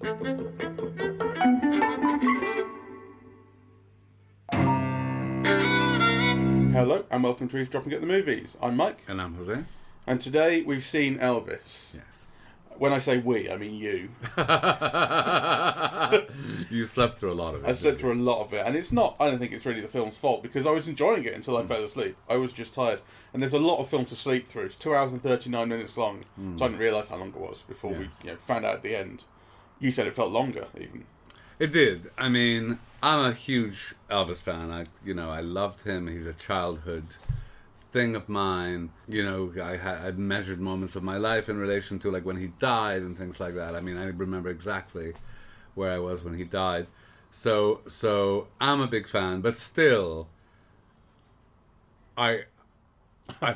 Hello and welcome to Eavesdropping at the Movies. I'm Mike. And I'm José. And today we've seen Elvis. Yes. When I say we, I mean you. You slept through a lot of it. I slept through a lot of it. And it's not, I don't think it's really the film's fault, because I was enjoying it until I fell asleep. I was just tired. And there's a lot of film to sleep through. It's 2 hours and 39 minutes long. So I didn't realise how long it was before we found out at the end. You said it felt longer, even. It did. I mean, I'm a huge Elvis fan. I loved him. He's a childhood thing of mine. I'd measured moments of my life in relation to like when he died and things like that. I mean, I remember exactly where I was when he died. So I'm a big fan, but still, I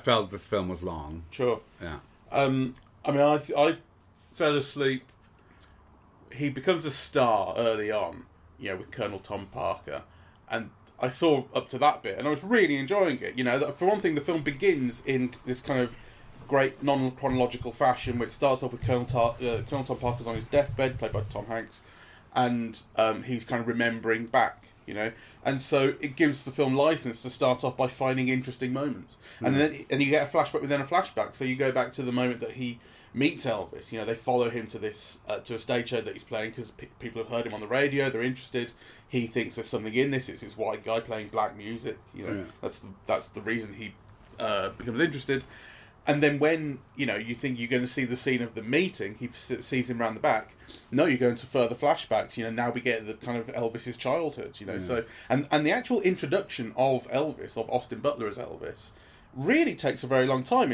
felt this film was long. Sure. Yeah. I fell asleep. He becomes a star early on, with Colonel Tom Parker, and I saw up to that bit, and I was really enjoying it. For one thing, the film begins in this kind of great non-chronological fashion, which starts off with Colonel Tom Parker's on his deathbed, played by Tom Hanks, and he's kind of remembering back, and so it gives the film license to start off by finding interesting moments, and you get a flashback within a flashback. So you go back to the moment that he meets Elvis. They follow him to this to a stage show that he's playing because people have heard him on the radio. They're interested. He thinks there's something in this. It's this white guy playing black music. That's the reason he becomes interested. And then when you think you're going to see the scene of the meeting, he sees him around the back. No, you go into further flashbacks. Now we get the kind of Elvis's childhood. Yes. So and the actual introduction of Elvis, of Austin Butler as Elvis, really takes a very long time.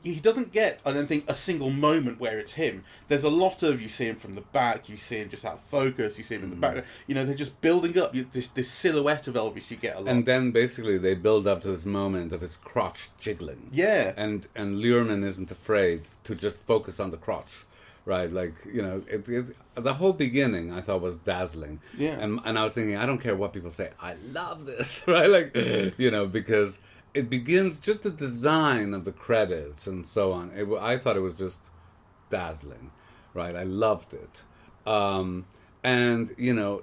He doesn't get, I don't think, a single moment where it's him. There's a lot of, you see him from the back, you see him just out of focus, you see him in the background. They're just building up this silhouette of Elvis you get a lot. And then basically they build up to this moment of his crotch jiggling. Yeah. And Luhrmann isn't afraid to just focus on the crotch. Right, the whole beginning I thought was dazzling. Yeah. And I was thinking, I don't care what people say, I love this, right? Because it begins, just the design of the credits and so on. I thought it was just dazzling, right? I loved it. And, the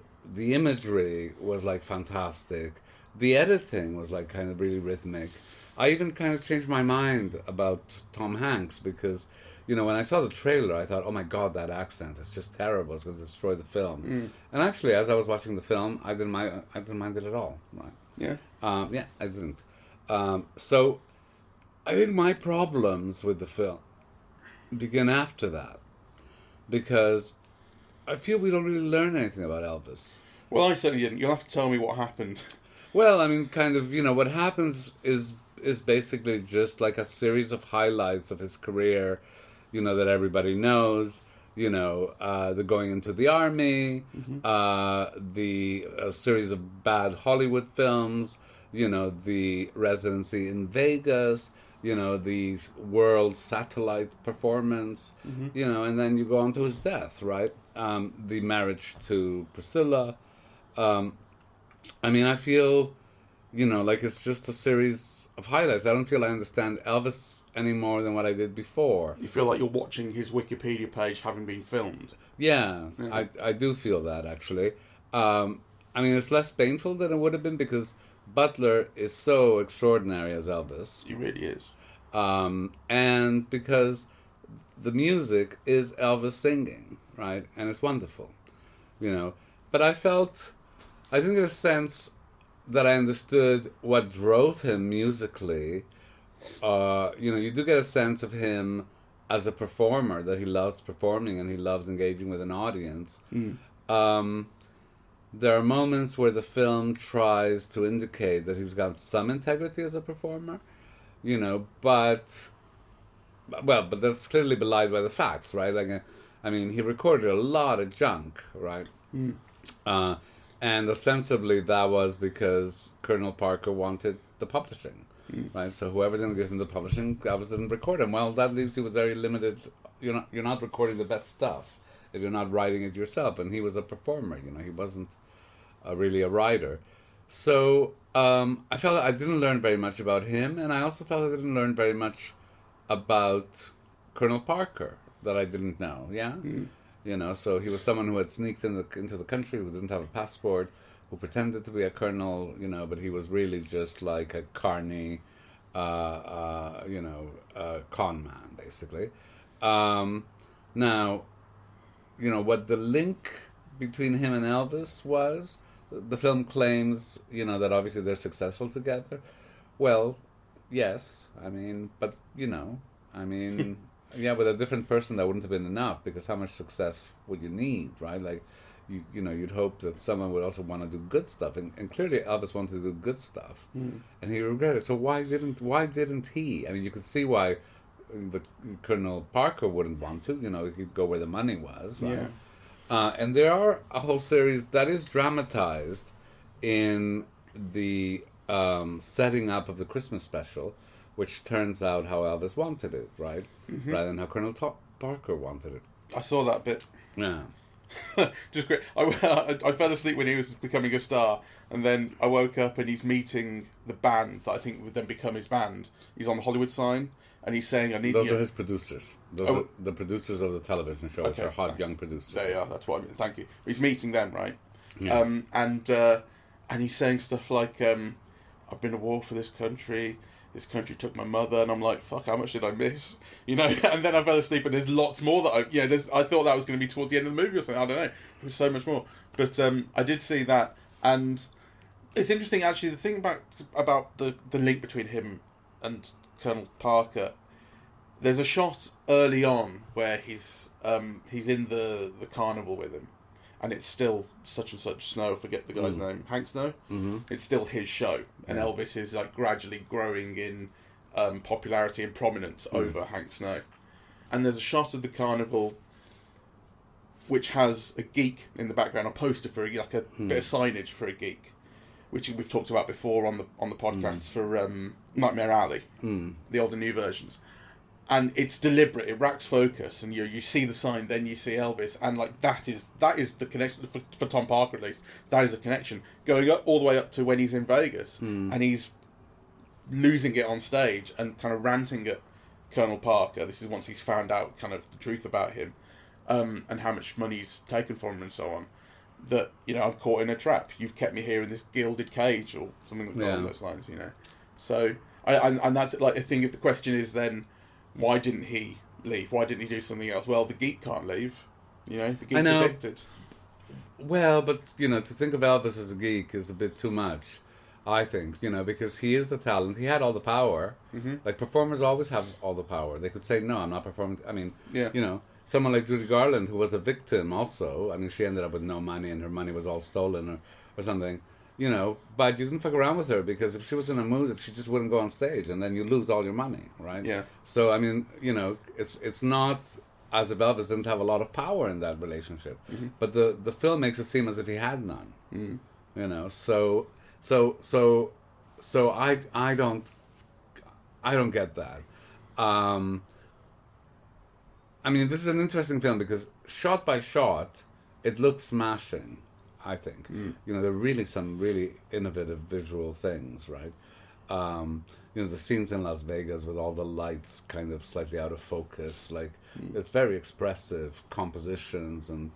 imagery was, fantastic. The editing was, kind of really rhythmic. I even kind of changed my mind about Tom Hanks because, when I saw the trailer, I thought, oh my God, that accent is just terrible. It's going to destroy the film. And actually, as I was watching the film, I didn't mind it at all, right? Yeah. I didn't. So I think my problems with the film begin after that, because I feel we don't really learn anything about Elvis. Well, I certainly didn't. You'll have to tell me what happened. Well, I mean, kind of, what happens is basically just like a series of highlights of his career, that everybody knows. The going into the army, the series of bad Hollywood films, the residency in Vegas, the world satellite performance, and then you go on to his death, right? The marriage to Priscilla. I feel, it's just a series of highlights. I don't feel I understand Elvis any more than what I did before. You feel like you're watching his Wikipedia page having been filmed. Yeah. I do feel that, actually. It's less painful than it would have been because Butler is so extraordinary as Elvis. He really is. And because the music is Elvis singing, right? And it's wonderful, But I didn't get a sense that I understood what drove him musically. You do get a sense of him as a performer, that he loves performing and he loves engaging with an audience. There are moments where the film tries to indicate that he's got some integrity as a performer, but that's clearly belied by the facts, right? He recorded a lot of junk, right? And ostensibly that was because Colonel Parker wanted the publishing, right? So whoever didn't give him the publishing, Elvis didn't record him. Well, that leaves you with very limited. You're not recording the best stuff if you're not writing it yourself. And he was a performer, he wasn't really a writer. So I felt I didn't learn very much about him, and I also felt I didn't learn very much about Colonel Parker that I didn't know. Yeah. You know, so he was someone who had sneaked into the country, who didn't have a passport, who pretended to be a colonel, you know, but he was really just like a carny, con man, basically. Now, you know, what the link between him and Elvis was, the film claims, you know, that obviously they're successful together. Well, yes, I mean, but, you know, I mean, yeah, with a different person that wouldn't have been enough, because how much success would you need, right? Like, you know, you'd hope that someone would also want to do good stuff, and clearly Elvis wanted to do good stuff, and he regretted it. So why didn't he? I mean, you could see why the Colonel Parker wouldn't want to. You know, he'd go where the money was, right? Yeah. And there are a whole series that is dramatized in the setting up of the Christmas special, which turns out how Elvis wanted it, right? Rather than how Colonel Parker wanted it. I saw that bit. Yeah. Just great. I fell asleep when he was becoming a star, and then I woke up and he's meeting the band that I think would then become his band. He's on the Hollywood sign, and he's saying, "I need." Those are his producers. Those are the producers of the television show, which are hot young producers. There you are. That's what I mean. Thank you. He's meeting them, right? Yes. And he's saying stuff like, "I've been to war for this country. This country took my mother," and I'm like, "Fuck, how much did I miss?" You know. And then I fell asleep, and there's lots more that I thought that was going to be towards the end of the movie or something. I don't know. It was so much more. But I did see that, and it's interesting actually. The thing about the link between him and Colonel Parker. There's a shot early on where he's in the carnival with him, and it's still such and such Snow. I forget the guy's name. Hank Snow. Mm-hmm. It's still his show, and Elvis is like gradually growing in popularity and prominence over Hank Snow. And there's a shot of the carnival which has a geek in the background, a poster for bit of signage for a geek, which we've talked about before on the podcasts for Nightmare Alley, the old and new versions. And it's deliberate. It racks focus, and you see the sign, then you see Elvis, and like that is the connection for Tom Parker, at least. That is a connection going up all the way up to when he's in Vegas, and he's losing it on stage and kind of ranting at Colonel Parker. This is once he's found out kind of the truth about him, and how much money's taken from him and so on. That, you know, I'm caught in a trap. You've kept me here in this gilded cage, or something along those lines. You know, so and that's like I think if the question is then, why didn't he leave? Why didn't he do something else? Well, the geek can't leave. You know, the geek's addicted. Well, but, you know, to think of Elvis as a geek is a bit too much, I think, you know, because he is the talent. He had all the power. Mm-hmm. Like, performers always have all the power. They could say, no, I'm not performing. I mean, you know, someone like Judy Garland, who was a victim also. I mean, she ended up with no money, and her money was all stolen or something. You know, but you didn't fuck around with her, because if she was in a mood, she just wouldn't go on stage, and then you lose all your money, right? Yeah. So, I mean, you know, it's not as if Elvis didn't have a lot of power in that relationship, but the film makes it seem as if he had none. You know, so I don't get that. I mean, this is an interesting film because shot by shot, it looks smashing. I think, you know, there are really some really innovative visual things, right? You know, the scenes in Las Vegas with all the lights kind of slightly out of focus, like it's very expressive compositions and,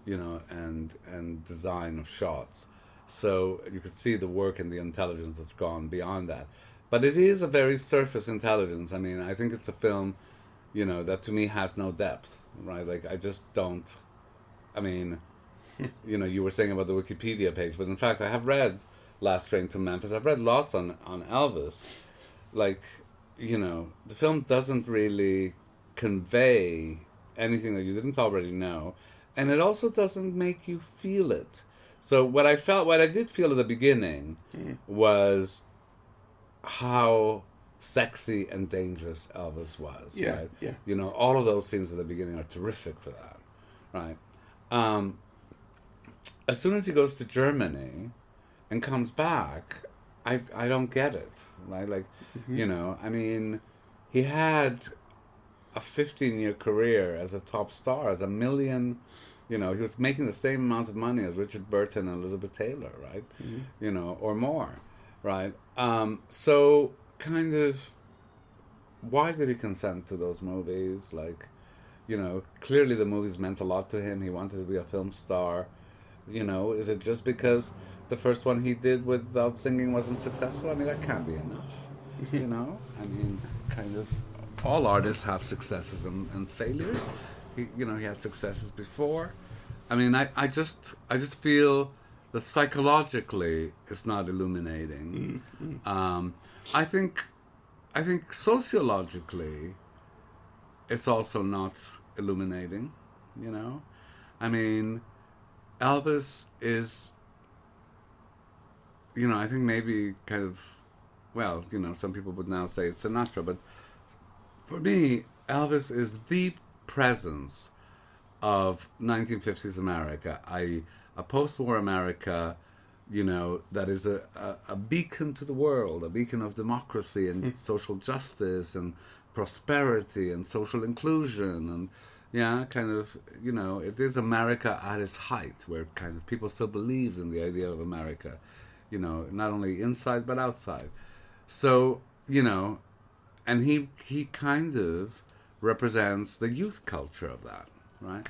you know, and design of shots. So you could see the work and the intelligence that's gone beyond that. But it is a very surface intelligence. I mean, I think it's a film, you know, that to me has no depth, right? Like, I just don't, I mean... You know, you were saying about the Wikipedia page, but in fact, I have read Last Train to Memphis. I've read lots on Elvis. Like, you know, the film doesn't really convey anything that you didn't already know, and it also doesn't make you feel it. So what I did feel at the beginning was how sexy and dangerous Elvis was. Yeah, right? yeah. You know, all of those scenes at the beginning are terrific for that, right? As soon as he goes to Germany and comes back, I don't get it, right? Like, you know, I mean, he had a 15-year career as a top star, as a million, you know, he was making the same amount of money as Richard Burton and Elizabeth Taylor, right? You know, or more, right? So, kind of, why did he consent to those movies? Like, Clearly the movies meant a lot to him. He wanted to be a film star. Is it just because the first one he did without singing wasn't successful? I mean, that can't be enough. I mean, kind of all artists have successes and failures. He had successes before. I mean, I just feel that psychologically it's not illuminating. I think sociologically it's also not illuminating. I mean, Elvis is, I think maybe kind of, well, some people would now say it's Sinatra, but for me, Elvis is the presence of 1950s America, i.e., a post-war America, that is a beacon to the world, a beacon of democracy and social justice and prosperity and social inclusion and it is America at its height, where kind of people still believed in the idea of America, not only inside but outside. So, and he kind of represents the youth culture of that, right?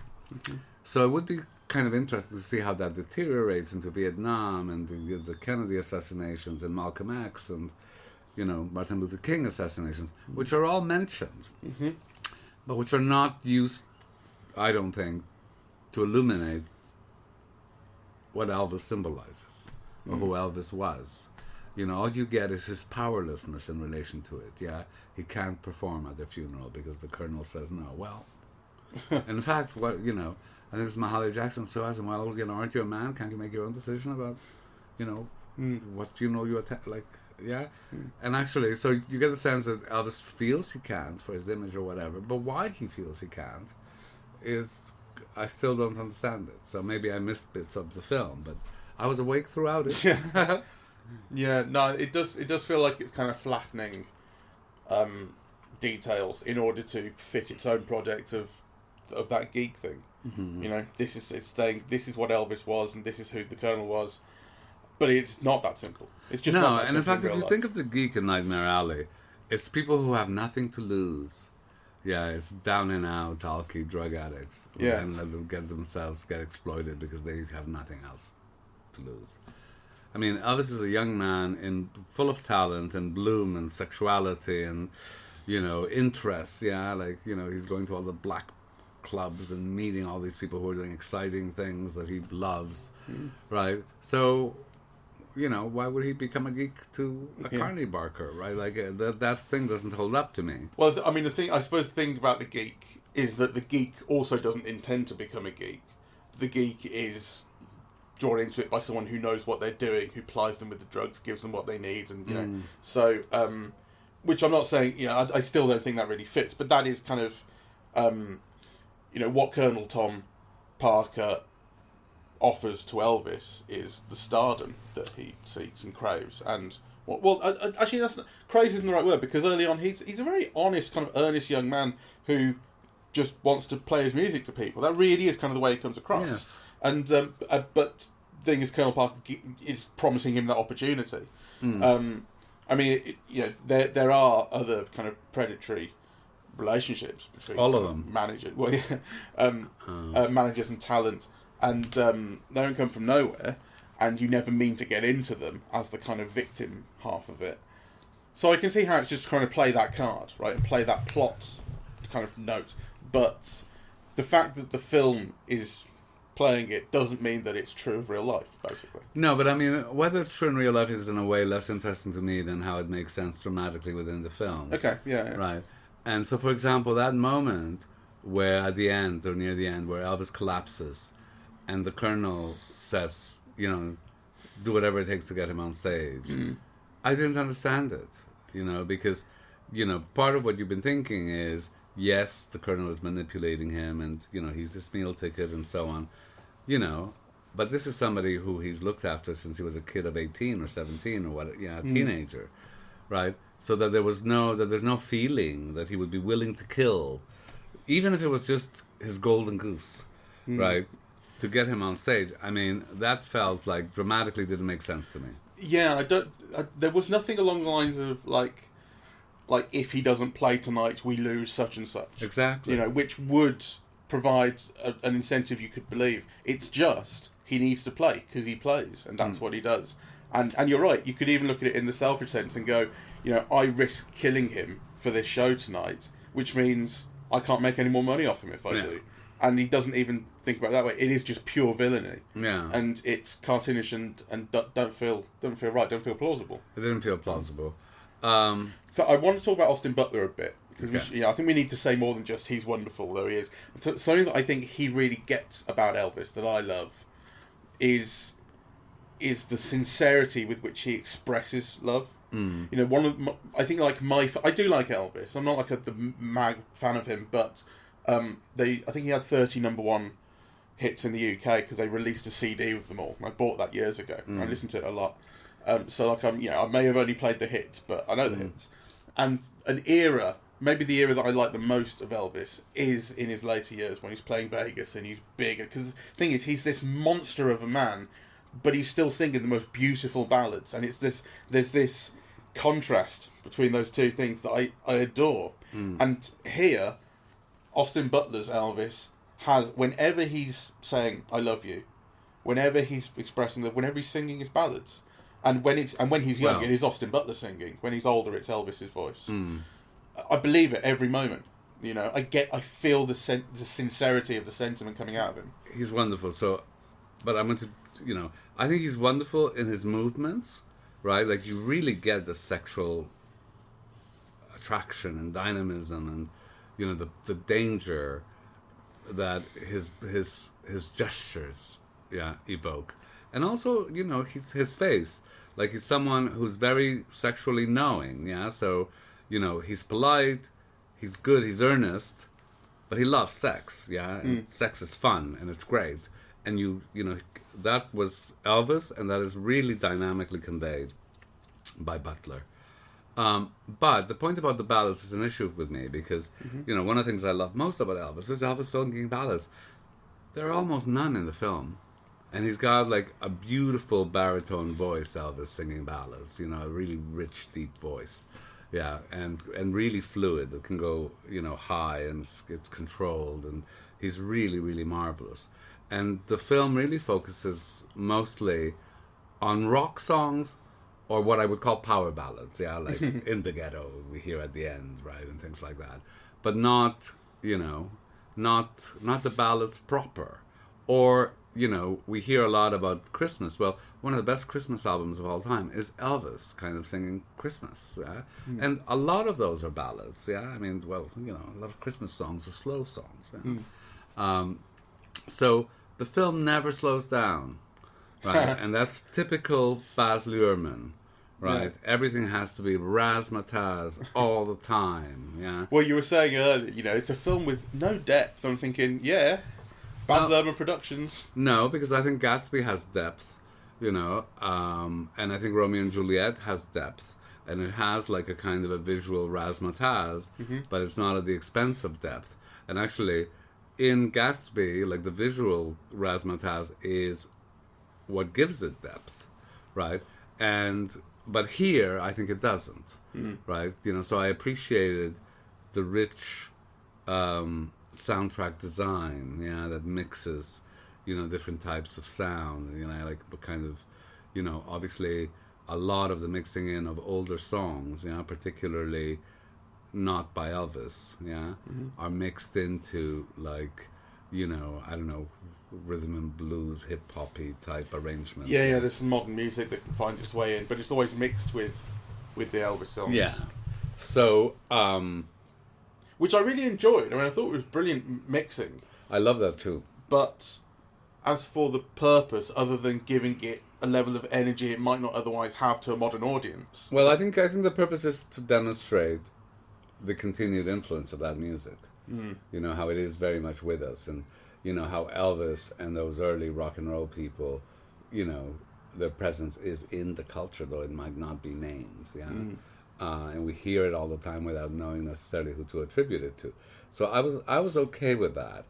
So it would be kind of interesting to see how that deteriorates into Vietnam and the Kennedy assassinations and Malcolm X and, Martin Luther King assassinations, which are all mentioned, but which are not used, I don't think, to illuminate what Elvis symbolizes or who Elvis was. All you get is his powerlessness in relation to it. Yeah, he can't perform at their funeral because the colonel says no. Well, in fact, I think it's Mahalia Jackson who asked him, well, aren't you a man? Can't you make your own decision about, what funeral you attend? And actually, so you get the sense that Elvis feels he can't for his image or whatever, but why he feels he can't is, I still don't understand it. So maybe I missed bits of the film, but I was awake throughout it. Yeah, no, it does feel like it's kind of flattening details in order to fit its own project of that geek thing. It's saying this is what Elvis was and this is who the Colonel was, but it's not that simple. It's just not that and in simple fact, if you life. think of the geek in Nightmare Alley, it's people who have nothing to lose. Yeah, it's down and out, alky drug addicts who then let them get exploited because they have nothing else to lose. I mean, Elvis is a young man full of talent and bloom and sexuality and, interests. Yeah, he's going to all the black clubs and meeting all these people who are doing exciting things that he loves, right? So, why would he become a geek to a carny barker, right? That thing doesn't hold up to me. Well, I mean, the thing about the geek is that the geek also doesn't intend to become a geek. The geek is drawn into it by someone who knows what they're doing, who plies them with the drugs, gives them what they need, and so which I'm not saying, I still don't think that really fits, but that is kind of what Colonel Tom Parker offers to Elvis is the stardom that he seeks and craves. And actually, craves isn't the right word, because early on he's a very honest, kind of earnest young man who just wants to play his music to people. That really is kind of the way he comes across. Yes. And but the thing is, Colonel Parker is promising him that opportunity. I mean, there are other kind of predatory relationships between all of them managers. Well, managers and talent, and they don't come from nowhere, and you never mean to get into them as the kind of victim half of it. So I can see how it's just trying to play that card, right, and play that plot kind of note. But the fact that the film is playing it doesn't mean that it's true of real life, basically. No, but I mean, whether it's true in real life is in a way less interesting to me than how it makes sense dramatically within the film. Okay, yeah. Right. And so, for example, that moment where at the end, or near the end, where Elvis collapses and the Colonel says, do whatever it takes to get him on stage. I didn't understand it, because, part of what you've been thinking is, yes, the Colonel is manipulating him and, he's this meal ticket and so on, but this is somebody who he's looked after since he was a kid of 18 or 17 or what, a teenager, right? So that there's no feeling that he would be willing to kill, even if it was just his golden goose, right? To get him on stage. I mean, that felt like dramatically didn't make sense to me. Yeah, there was nothing along the lines of, like, like, if he doesn't play tonight, we lose such and such. Exactly. You know, which would provide an incentive you could believe. It's just he needs to play because he plays, and that's what he does. And you're right. You could even look at it in the selfish sense and go, you know, I risk killing him for this show tonight, which means I can't make any more money off him if I do. And he doesn't even think about it that way. It is just pure villainy. Yeah. And it's cartoonish and don't feel right. Don't feel plausible. It didn't feel plausible. So I want to talk about Austin Butler a bit because I think we need to say more than just he's wonderful, though he is. Something that I think he really gets about Elvis that I love is the sincerity with which he expresses love. You know, I do like Elvis. I'm not like the mag fan of him, but I think he had 30 number one hits in the UK because they released a CD with them all. I bought that years ago. I listened to it a lot. So like I may have only played the hits, but I know the hits. And maybe the era that I like the most of Elvis is in his later years when he's playing Vegas and he's big. Because the thing is, he's this monster of a man, but he's still singing the most beautiful ballads. And there's this contrast between those two things that I adore. And here, Austin Butler's Elvis has, whenever he's saying "I love you," whenever he's expressing that, whenever he's singing his ballads, and when he's young, it is Austin Butler singing. When he's older, it's Elvis's voice. I believe it every moment. You know, I feel the sincerity of the sentiment coming out of him. He's wonderful. So, but I'm going to, I think he's wonderful in his movements, right? Like you really get the sexual attraction and dynamism, and the danger that his gestures evoke, and also his face. Like he's someone who's very sexually knowing, so he's polite, he's good, he's earnest, but he loves sex, and sex is fun and it's great, and that was Elvis, and that is really dynamically conveyed by Butler. But the point about the ballads is an issue with me because one of the things I love most about Elvis is Elvis singing ballads. There are almost none in the film. And he's got like a beautiful baritone voice, Elvis, singing ballads, a really rich, deep voice. Yeah, and really fluid. It can go, high, and it's controlled, and he's really, really marvelous. And the film really focuses mostly on rock songs, or what I would call power ballads, like In the Ghetto, we hear at the end, right, and things like that. But not the ballads proper. Or, we hear a lot about Christmas. Well, one of the best Christmas albums of all time is Elvis kind of singing Christmas, and a lot of those are ballads, I mean, a lot of Christmas songs are slow songs, so the film never slows down, right? And that's typical Baz Luhrmann, right? Everything has to be razzmatazz all the time, Well, you were saying earlier, it's a film with no depth. I'm thinking, Baz Luhrmann Productions. No, because I think Gatsby has depth, and I think Romeo and Juliet has depth, and it has like a kind of a visual razzmatazz, but it's not at the expense of depth. And actually, in Gatsby, like the visual razzmatazz is what gives it depth, right? But here, I think it doesn't, right? So I appreciated the rich soundtrack design, that mixes, different types of sound, like kind of, obviously a lot of the mixing in of older songs, particularly not by Elvis, are mixed into like, I don't know, rhythm and blues, hip hoppy type arrangements. There's some modern music that can find its way in, but it's always mixed with the Elvis songs. Yeah. So, which I really enjoyed. I mean, I thought it was brilliant mixing. I love that too. But as for the purpose, other than giving it a level of energy it might not otherwise have to a modern audience. Well, I think the purpose is to demonstrate the continued influence of that music. How it is very much with us, and how Elvis and those early rock and roll people, their presence is in the culture, though it might not be named. And we hear it all the time without knowing necessarily who to attribute it to. So I was okay with that.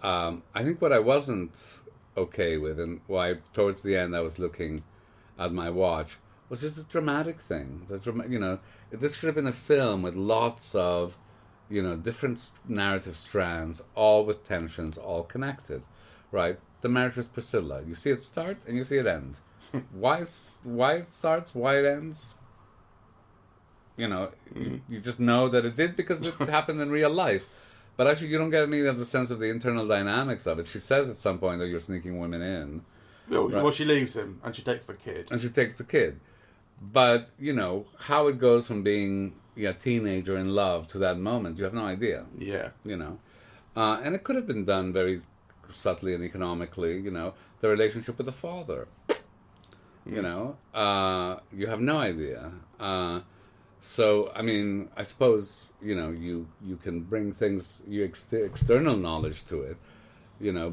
I think what I wasn't okay with, and why towards the end I was looking at my watch, was just a dramatic thing. This should have been a film with lots of, different narrative strands, all with tensions, all connected, right? The marriage with Priscilla. You see it start and you see it end. Why it starts, why it ends. You just know that it did because it happened in real life. But actually, you don't get any of the sense of the internal dynamics of it. She says at some point that you're sneaking women in. Well, she leaves him and she takes the kid. But, how it goes from being a teenager in love to that moment, you have no idea. Yeah. And it could have been done very subtly and economically, the relationship with the father. You have no idea. So, I mean, I suppose, you can bring things, external knowledge to it,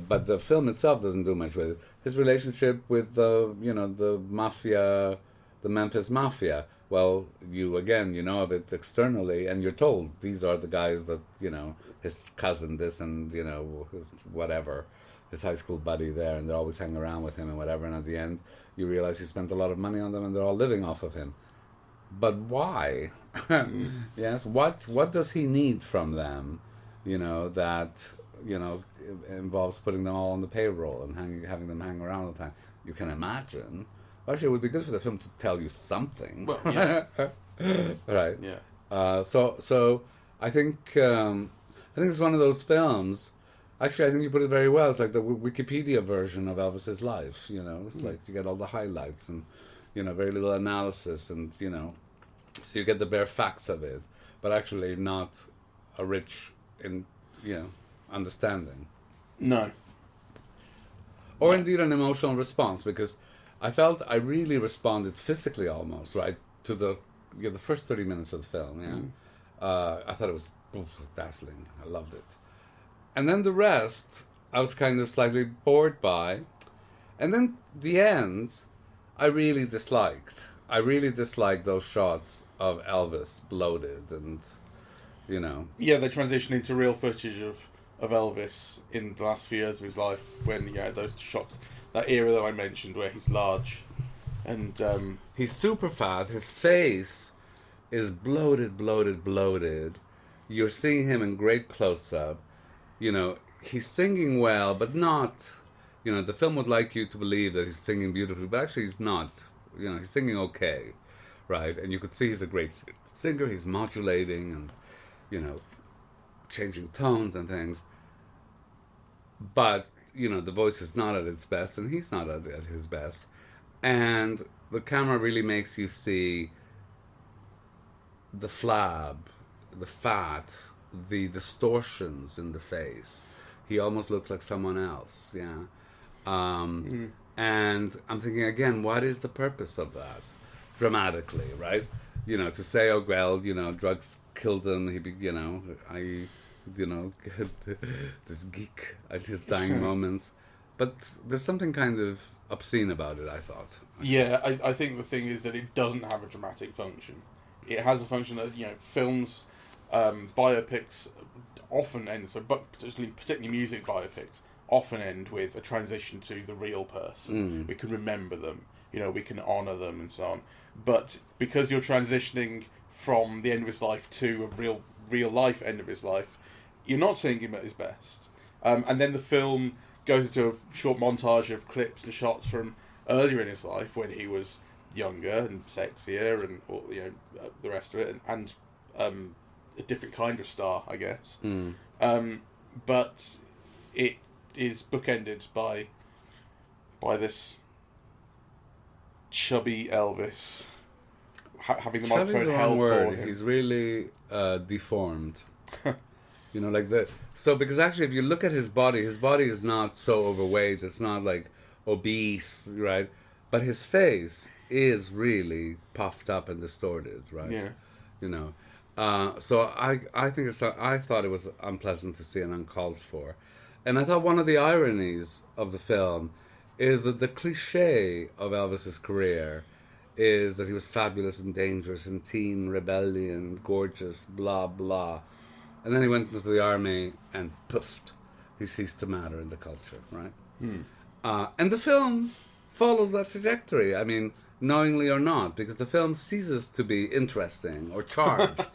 but the film itself doesn't do much with it. His relationship with the mafia, the Memphis Mafia, well, you know of it externally, and you're told these are the guys that, his cousin this and, his whatever, his high school buddy there, and they're always hanging around with him and whatever, and at the end, you realize he spent a lot of money on them and they're all living off of him. But why? Yes, what does he need from them, that, involves putting them all on the payroll and having them hang around all the time? You can imagine. Actually, it would be good for the film to tell you something. Well, yeah. Right. Yeah. So I think it's one of those films. Actually, I think you put it very well. It's like the Wikipedia version of Elvis's life. It's like you get all the highlights and very little analysis, and so you get the bare facts of it, but actually not a rich understanding. No. Or indeed an emotional response, because I felt I really responded physically almost, right, to the first 30 minutes of the film, I thought it was dazzling. I loved it. And then the rest, I was kind of slightly bored by. And then the end, I really disliked. I really disliked those shots of Elvis bloated and, Yeah, they transitioned into real footage of Elvis in the last few years of his life when, those shots, that era that I mentioned where he's large and... he's super fat. His face is bloated. You're seeing him in great close-up. He's singing well, but not... the film would like you to believe that he's singing beautifully, but actually he's not. He's singing okay, right? And you could see he's a great singer. He's modulating and, changing tones and things. But, the voice is not at its best, and he's not at his best. And the camera really makes you see the flab, the fat, the distortions in the face. He almost looks like someone else, And I'm thinking again, what is the purpose of that? Dramatically, right? To say, oh well, drugs killed him. This geek at his dying moments. But there's something kind of obscene about it, I thought. Yeah, I think the thing is that it doesn't have a dramatic function. It has a function that, films, biopics often end, but particularly music biopics, often end with a transition to the real person. We can remember them, we can honour them and so on. But because you're transitioning from the end of his life to a real life end of his life, you're not seeing him at his best. And then the film goes into a short montage of clips and shots from earlier in his life when he was younger and sexier and the rest of it, and a different kind of star, I guess. But it is bookended by this chubby Elvis having the microphone held for him. He's really deformed. So because actually if you look at his body is not so overweight, it's not like obese, right? But his face is really puffed up and distorted, right? Yeah. So I think I thought it was unpleasant to see and uncalled for. And I thought one of the ironies of the film is that the cliche of Elvis's career is that he was fabulous and dangerous and teen rebellion, gorgeous, blah, blah. And then he went into the army and poofed. He ceased to matter in the culture, right? And the film follows that trajectory. I mean, knowingly or not, because the film ceases to be interesting or charged.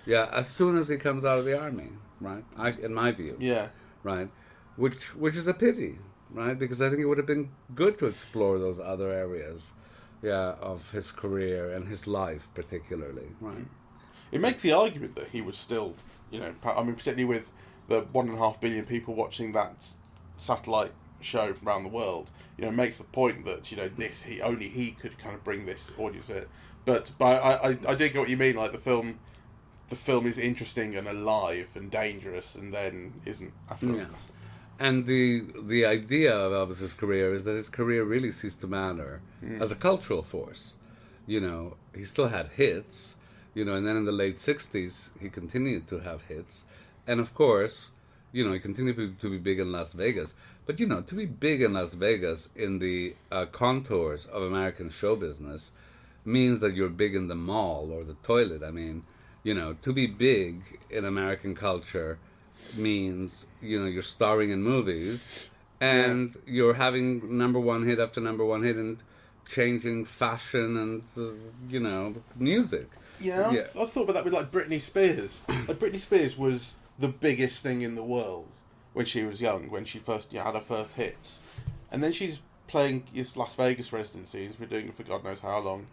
Yeah, as soon as he comes out of the army, right? In my view. Yeah. Right, which is a pity, right? Because I think it would have been good to explore those other areas, yeah, of his career and his life particularly, right? It makes the argument that he was still, I mean, particularly with the 1.5 billion people watching that satellite show around the world, it makes the point that only he could kind of bring this audience in. But I did get what you mean. Like the film is interesting and alive and dangerous, and then isn't after. Yeah. And the idea of Elvis's career is that his career really ceased to matter as a cultural force. He still had hits, and then in the late 60s, he continued to have hits. And of course, he continued to be big in Las Vegas. But, to be big in Las Vegas in the contours of American show business means that you're big in the mall or the toilet. I mean, to be big in American culture means, you're starring in movies and you're having number one hit after number one hit and changing fashion and, music. Yeah, I've thought about that with, like, Britney Spears. Like, Britney Spears was the biggest thing in the world when she was young, when she first had her first hits. And then she's playing his Las Vegas residency, he's been doing it for God knows how long.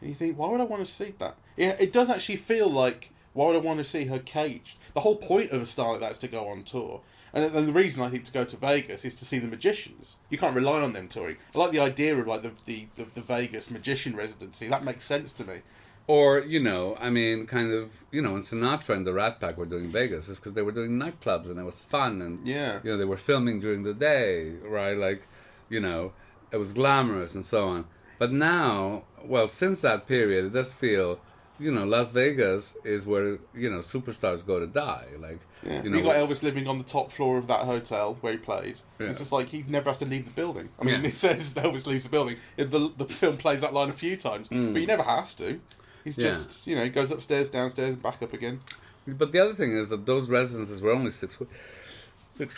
And you think, why would I want to see that? It does actually feel like, why would I want to see her caged? The whole point of a star like that is to go on tour. And the reason I think to go to Vegas is to see the magicians. You can't rely on them touring. I like the idea of like the Vegas magician residency. That makes sense to me. Or, I mean, kind of, when Sinatra and the Rat Pack were doing Vegas, it's because they were doing nightclubs and it was fun and, they were filming during the day, right? Like, it was glamorous and so on. But now, well, since that period, it does feel, Las Vegas is where, superstars go to die. Like, you got Elvis living on the top floor of that hotel where he played. Yeah. It's just like he never has to leave the building. I mean, it says Elvis leaves the building. The film plays that line a few times, but he never has to. He's just, he goes upstairs, downstairs, and back up again. But the other thing is that those residences were only 6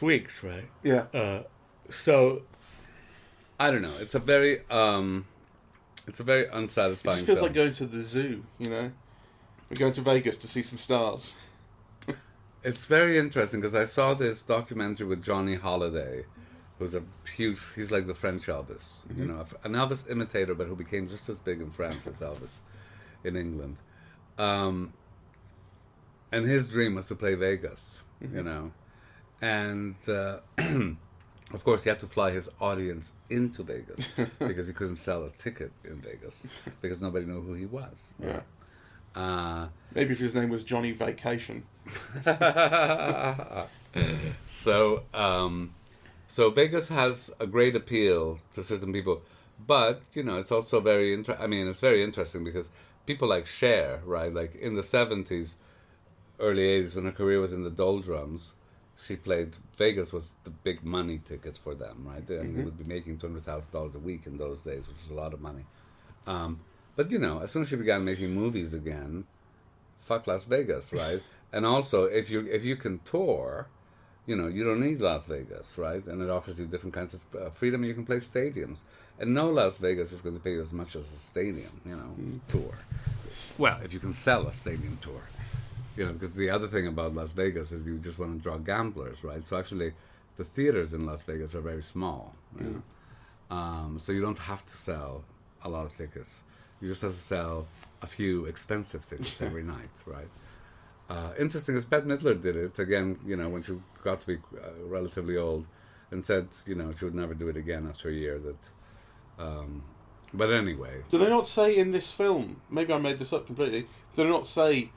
weeks, right? Yeah. So, I don't know. It's a very unsatisfying. It just feels film. like going to the zoo. We're going to Vegas to see some stars. It's very interesting because I saw this documentary with Johnny Holiday, who's he's like the French Elvis, an Elvis imitator, but who became just as big in France as Elvis in England. And his dream was to play Vegas, and of course he had to fly his audience into Vegas because he couldn't sell a ticket in Vegas because nobody knew who he was. Yeah. Maybe his name was Johnny Vacation. So Vegas has a great appeal to certain people, but it's also it's very interesting because people like Cher, right? Like in the 70s, early 80s, when her career was in the doldrums, she played Vegas was the big money tickets for them, right? And they would be making $200,000 a week in those days, which was a lot of money. But as soon as she began making movies again, fuck Las Vegas, right? And also, if you can tour, you don't need Las Vegas, right? And it offers you different kinds of freedom. You can play stadiums, and no Las Vegas is going to pay you as much as a stadium, tour. Well, if you can sell a stadium tour, because the other thing about Las Vegas is you just want to draw gamblers, right? So actually, the theaters in Las Vegas are very small, right? So you don't have to sell a lot of tickets. You just have to sell a few expensive tickets every night, right? Interesting as Bette Midler did it again, when she got to be relatively old, and said, she would never do it again after a year. But anyway, do they not say in this film? Maybe I made this up completely. Do they not say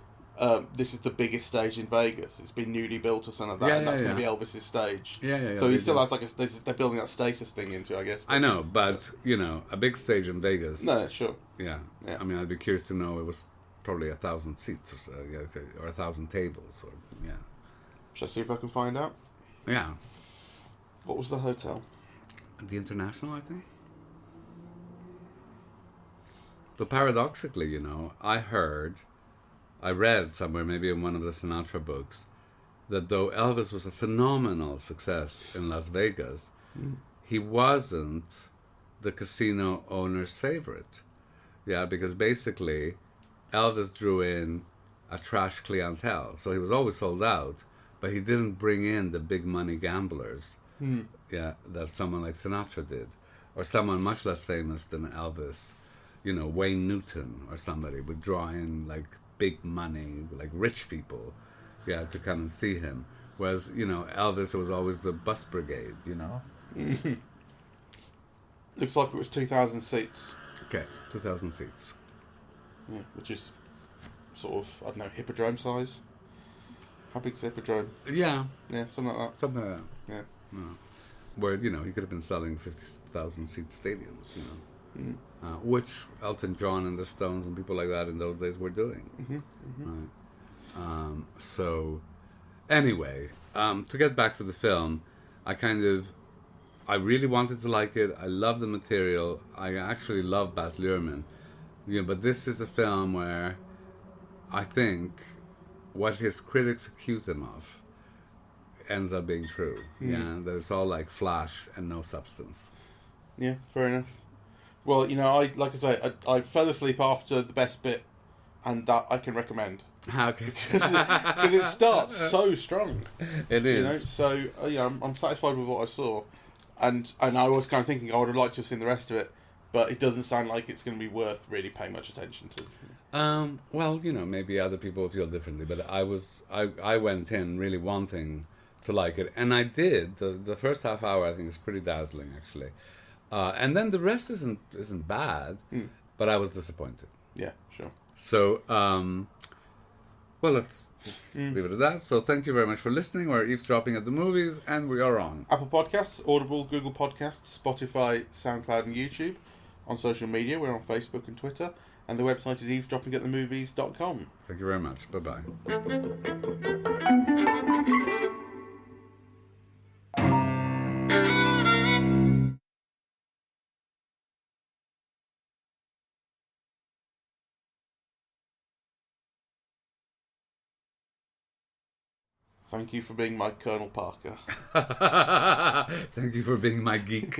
this is the biggest stage in Vegas? It's been newly built or something like that, and that's going to be Elvis's stage. So he still has they're building that status thing into it, I guess. I know, but a big stage in Vegas. No, sure. Yeah. I mean, I'd be curious to know it was probably 1,000 seats or so, or 1,000 tables, or Shall I see if I can find out? Yeah. What was the hotel? The International, I think. But paradoxically, I read somewhere, maybe in one of the Sinatra books, that though Elvis was a phenomenal success in Las Vegas, he wasn't the casino owner's favorite. Yeah, because basically Elvis drew in a trash clientele. So he was always sold out, but he didn't bring in the big money gamblers. Yeah, that someone like Sinatra did. Or someone much less famous than Elvis. Wayne Newton or somebody would draw in like big money, like rich people, yeah, to come and see him. Whereas, Elvis was always the bus brigade, Looks like it was 2,000 seats. Okay, 2,000 seats. Yeah, which is sort of, I don't know, hippodrome size. How big's the hippodrome? Yeah. Yeah, something like that. Something like that. Yeah. No. Where, he could have been selling 50,000 seat stadiums, which Elton John and the Stones and people like that in those days were doing. Right. So, anyway, to get back to the film, I really wanted to like it. I love the material. I actually love Baz Luhrmann. But this is a film where I think what his critics accuse him of ends up being true. Yeah, that it's all like flash and no substance. Yeah, fair enough. Well, I fell asleep after the best bit, and that I can recommend. Okay. Because it starts so strong. It is. So I'm satisfied with what I saw, and I was kind of thinking I would have liked to have seen the rest of it, but it doesn't sound like it's going to be worth really paying much attention to. Well, maybe other people feel differently, but I went in really wanting to like it, and I did. The first half hour I think is pretty dazzling actually, and then the rest isn't bad, but I was disappointed. Yeah, sure. So, well, let's leave it at that. So thank you very much for listening. We're eavesdropping at the movies, and we are on Apple Podcasts, Audible, Google Podcasts, Spotify, SoundCloud, and YouTube. On social media, we're on Facebook and Twitter, and the website is eavesdroppingatthemovies.com. Thank you very much. Bye-bye. Thank you for being my Colonel Parker. Thank you for being my geek.